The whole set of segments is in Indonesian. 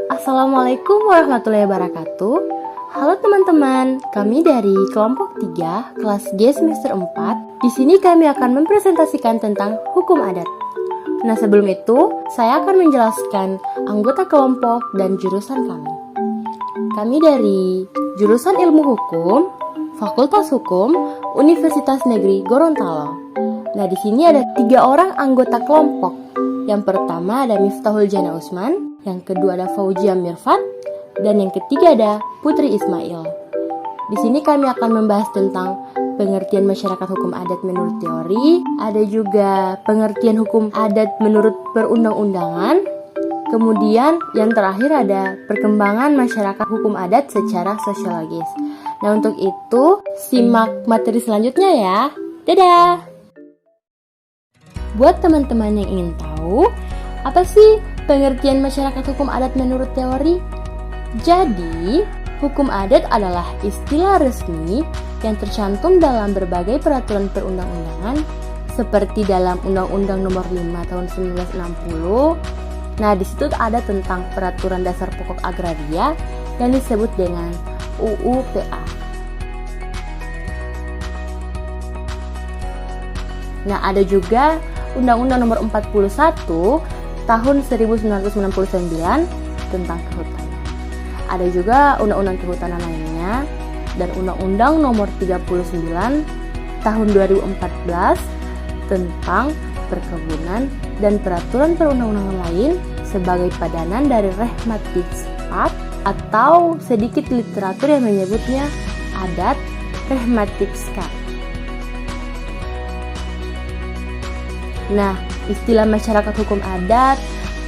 Assalamualaikum warahmatullahi wabarakatuh. Halo teman-teman, kami dari kelompok 3 kelas G semester 4. Di sini kami akan mempresentasikan tentang hukum adat. Nah, sebelum itu, saya akan menjelaskan anggota kelompok dan jurusan kami. Kami dari jurusan Ilmu Hukum, Fakultas Hukum, Universitas Negeri Gorontalo. Nah, di sini ada 3 orang anggota kelompok. Yang pertama ada Miftahul Jana Usman, yang kedua ada Fauzia Mirfat, dan yang ketiga ada Putri Ismail. Di sini kami akan membahas tentang pengertian masyarakat hukum adat menurut teori, ada juga pengertian hukum adat menurut perundang-undangan, kemudian yang terakhir ada perkembangan masyarakat hukum adat secara sosiologis. Nah, untuk itu simak materi selanjutnya ya. Dadah! Buat teman-teman yang ingin tahu, apa sih pengertian masyarakat hukum adat menurut teori? Jadi, hukum adat adalah istilah resmi yang tercantum dalam berbagai peraturan perundang-undangan seperti dalam Undang-Undang Nomor 5 Tahun 1960. Nah, di situ ada tentang Peraturan Dasar Pokok Agraria yang disebut dengan UU-PA. Nah, ada juga Undang-Undang Nomor 41 Tahun 1999 tentang kehutanan. Ada juga undang-undang kehutanan lainnya dan Undang-Undang Nomor 39 Tahun 2014 tentang perkebunan dan peraturan perundang-undangan lain sebagai padanan dari Rehmatik Spat atau sedikit literatur yang menyebutnya adat Rehmatik Skat. Nah, istilah masyarakat hukum adat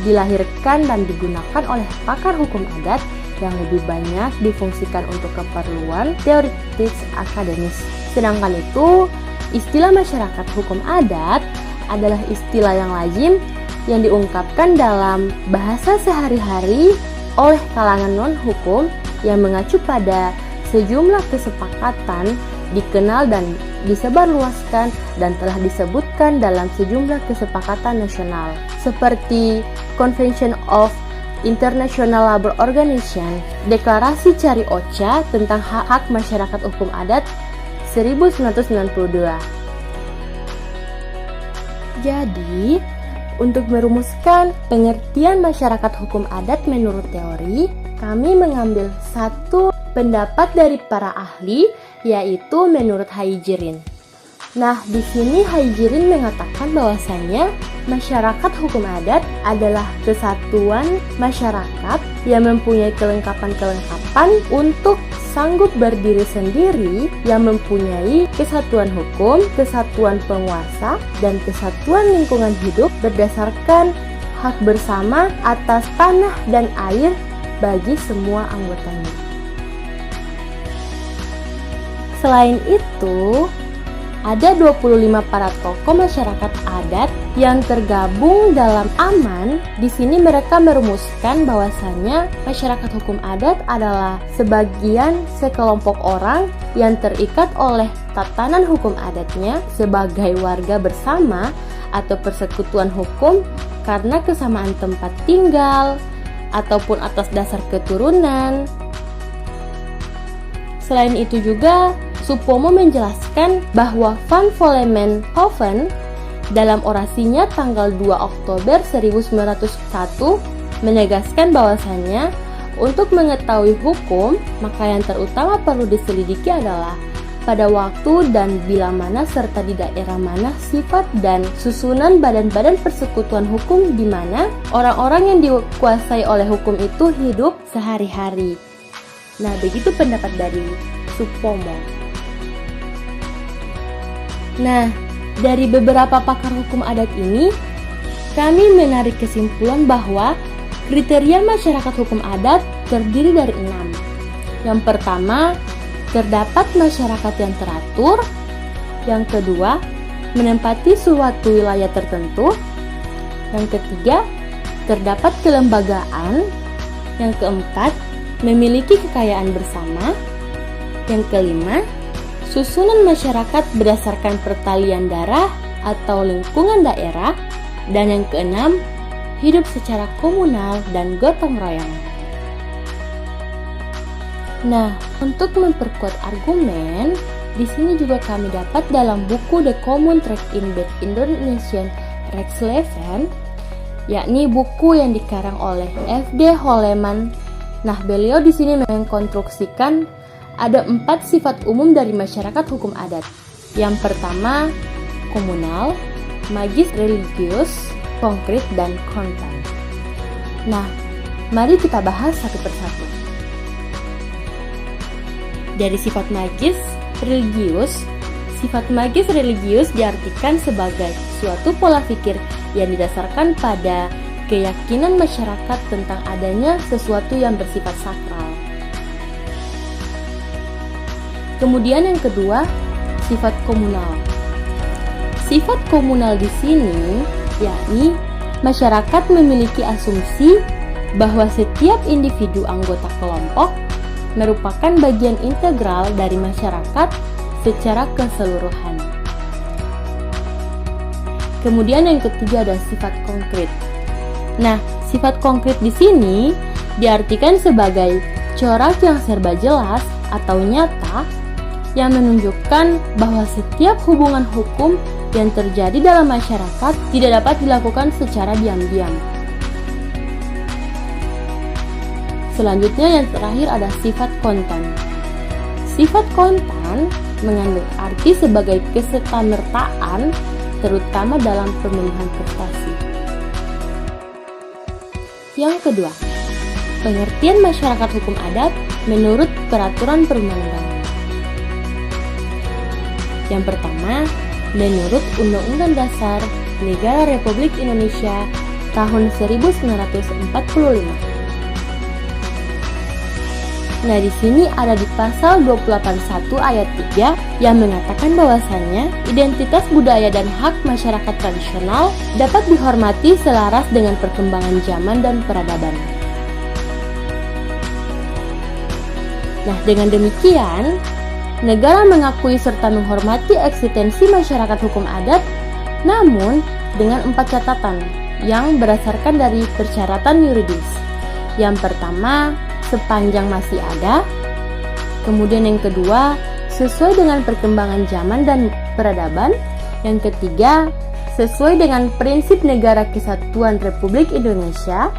dilahirkan dan digunakan oleh pakar hukum adat yang lebih banyak difungsikan untuk keperluan teoritis akademis. Sedangkan itu, istilah masyarakat hukum adat adalah istilah yang lazim yang diungkapkan dalam bahasa sehari-hari oleh kalangan non-hukum yang mengacu pada sejumlah kesepakatan dikenal dan disebarluaskan dan telah disebutkan dalam sejumlah kesepakatan nasional seperti Convention of International Labour Organization, Deklarasi Cari Ocha tentang hak-hak masyarakat hukum adat 1992. Jadi, untuk merumuskan pengertian masyarakat hukum adat menurut teori, kami mengambil satu pendapat dari para ahli, yaitu menurut Haijirin. Nah, di sini Haijirin mengatakan bahwasanya masyarakat hukum adat adalah kesatuan masyarakat yang mempunyai kelengkapan-kelengkapan untuk sanggup berdiri sendiri, yang mempunyai kesatuan hukum, kesatuan penguasa, dan kesatuan lingkungan hidup berdasarkan hak bersama atas tanah dan air bagi semua anggotanya. Selain itu, ada 25 para tokoh masyarakat adat yang tergabung dalam AMAN. Di sini mereka merumuskan bahwasanya masyarakat hukum adat adalah sebagian sekelompok orang yang terikat oleh tatanan hukum adatnya sebagai warga bersama atau persekutuan hukum karena kesamaan tempat tinggal ataupun atas dasar keturunan. Selain itu juga, Supomo menjelaskan bahwa Van Vollenhoven dalam orasinya tanggal 2 Oktober 1901 menegaskan bahwasannya untuk mengetahui hukum, maka yang terutama perlu diselidiki adalah pada waktu dan bila mana serta di daerah mana sifat dan susunan badan-badan persekutuan hukum di mana orang-orang yang dikuasai oleh hukum itu hidup sehari-hari. Nah, begitu pendapat dari Supomo. Nah, dari beberapa pakar hukum adat ini, kami menarik kesimpulan bahwa kriteria masyarakat hukum adat terdiri dari 6. Yang pertama, terdapat masyarakat yang teratur. Yang kedua, menempati suatu wilayah tertentu. Yang ketiga, terdapat kelembagaan. Yang keempat, memiliki kekayaan bersama. Yang kelima, susunan masyarakat berdasarkan pertalian darah atau lingkungan daerah. Dan yang keenam, hidup secara komunal dan gotong royong. Nah, untuk memperkuat argumen, di sini juga kami dapat dalam buku The Common Tract in the Indonesian Rechtsleven, yakni buku yang dikarang oleh F.D. Holeman. Nah, beliau di sini mengkonstruksikan ada 4 sifat umum dari masyarakat hukum adat. Yang pertama, komunal, magis religius, konkret, dan kontan. Nah, mari kita bahas satu persatu. Dari sifat magis religius diartikan sebagai suatu pola pikir yang didasarkan pada keyakinan masyarakat tentang adanya sesuatu yang bersifat sakral. Kemudian yang kedua, sifat komunal. Sifat komunal di sini yakni masyarakat memiliki asumsi bahwa setiap individu anggota kelompok merupakan bagian integral dari masyarakat secara keseluruhan. Kemudian yang ketiga ada sifat konkret. Nah, sifat konkret di sini diartikan sebagai corak yang serba jelas atau nyata yang menunjukkan bahwa setiap hubungan hukum yang terjadi dalam masyarakat tidak dapat dilakukan secara diam-diam. Selanjutnya yang terakhir ada sifat kontan. Sifat kontan mengandung arti sebagai kesertamertaan, terutama dalam pemenuhan prestasi. Yang kedua, pengertian masyarakat hukum adat menurut peraturan perundang-undangan. Yang pertama, menurut Undang-Undang Dasar Negara Republik Indonesia tahun 1945. Nah, di sini ada di pasal 281 ayat 3 yang mengatakan bahwasannya identitas budaya dan hak masyarakat tradisional dapat dihormati selaras dengan perkembangan zaman dan peradaban. Nah, dengan demikian, negara mengakui serta menghormati eksistensi masyarakat hukum adat, namun dengan 4 catatan yang berdasarkan dari persyaratan yuridis. Yang pertama, sepanjang masih ada. Kemudian yang kedua, sesuai dengan perkembangan zaman dan peradaban. Yang ketiga, sesuai dengan prinsip negara kesatuan Republik Indonesia.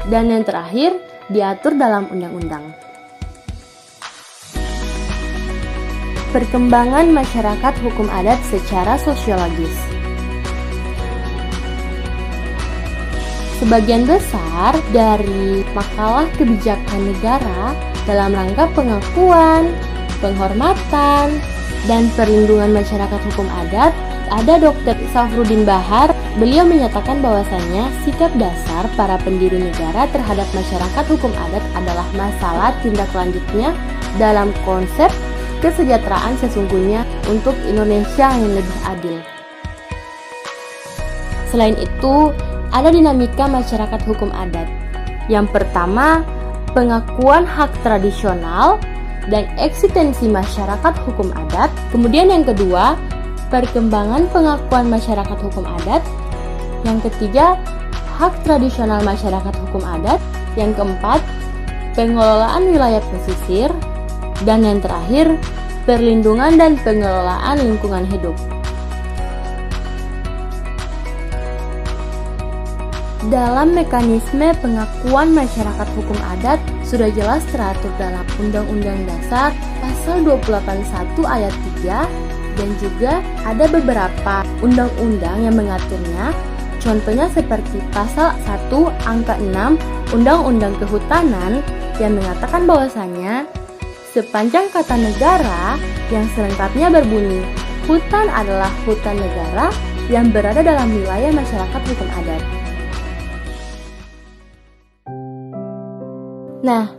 Dan yang terakhir, diatur dalam undang-undang. Perkembangan masyarakat hukum adat secara sosiologis. Sebagian besar dari makalah kebijakan negara dalam rangka pengakuan, penghormatan, dan perlindungan masyarakat hukum adat, ada Dr. Safruddin Bahar. Beliau menyatakan bahwasannya sikap dasar para pendiri negara terhadap masyarakat hukum adat adalah masalah tindak lanjutnya dalam konsep kesejahteraan sesungguhnya untuk Indonesia yang lebih adil. Selain itu, ada dinamika masyarakat hukum adat. Yang pertama, pengakuan hak tradisional dan eksistensi masyarakat hukum adat. Kemudian yang kedua, perkembangan pengakuan masyarakat hukum adat. Yang ketiga, hak tradisional masyarakat hukum adat. Yang keempat, pengelolaan wilayah pesisir. Dan yang terakhir, perlindungan dan pengelolaan lingkungan hidup. Dalam mekanisme pengakuan masyarakat hukum adat sudah jelas teratur dalam Undang-Undang Dasar pasal 281 ayat 3 dan juga ada beberapa undang-undang yang mengaturnya. Contohnya seperti pasal 1 angka 6 Undang-Undang Kehutanan yang mengatakan bahwasannya sepanjang kata negara yang selengkapnya berbunyi hutan adalah hutan negara yang berada dalam wilayah masyarakat hukum adat. Nah,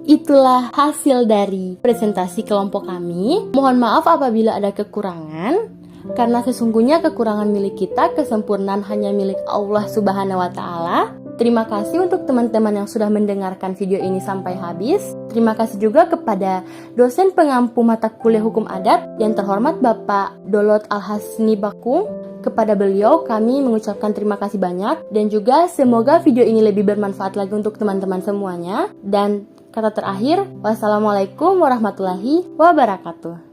itulah hasil dari presentasi kelompok kami. Mohon maaf apabila ada kekurangan, karena sesungguhnya kekurangan milik kita, kesempurnaan hanya milik Allah Subhanahu wa Ta'ala. Terima kasih untuk teman-teman yang sudah mendengarkan video ini sampai habis. Terima kasih juga kepada dosen pengampu mata kuliah hukum adat yang terhormat Bapak Dolot Al-Hasni Bakung. Kepada beliau kami mengucapkan terima kasih banyak dan juga semoga video ini lebih bermanfaat lagi untuk teman-teman semuanya. Dan Kata terakhir, wassalamualaikum warahmatullahi wabarakatuh.